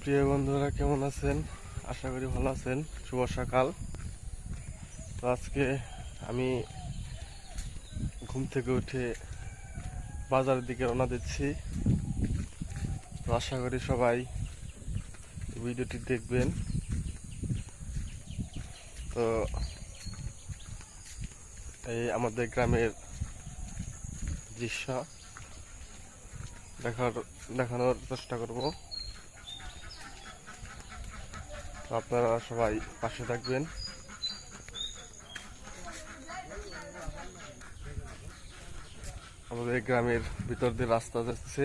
প্রিয় বন্ধুরা, কেমন আছেন? আশা করি ভালো আছেন। শুভ সকাল। তো আজকে আমি ঘুম থেকে উঠে বাজারের দিকে রওনা দিচ্ছি। তো আশা করি সবাই ভিডিওটি দেখবেন। তো এই আমাদের গ্রামের দৃশ্য দেখানোর চেষ্টা করব। তো আপনারা সবাই পাশে থাকবেন। আমাদের গ্রামের ভিতর দিয়ে রাস্তা যাচ্ছে,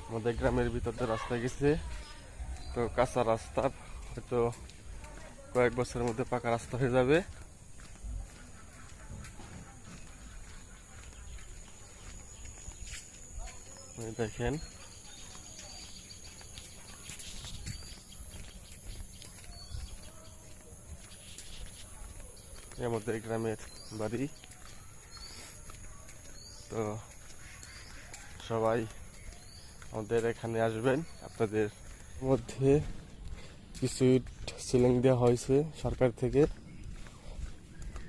আমাদের গ্রামের ভিতর দিয়ে রাস্তা গেছে। তো কাঁচা রাস্তা, হয়তো কয়েক বছরের মধ্যে পাকা রাস্তা হয়ে যাবে। দেখেন, আমাদের গ্রামের বাড়ি। তো সবাই আমাদের এখানে আসবেন। আপনাদের মধ্যে কিছু সিলিং দেওয়া হয়েছে সরকার থেকে।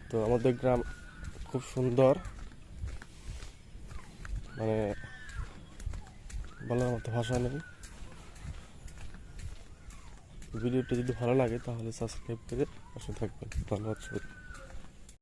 তো আমাদের গ্রাম খুব সুন্দর, মানে বলার মতো ভাষা নেই। ভিডিওটা যদি ভালো লাগে তাহলে সাবস্ক্রাইব করে পাশে থাকবেন। ধন্যবাদ সবাই।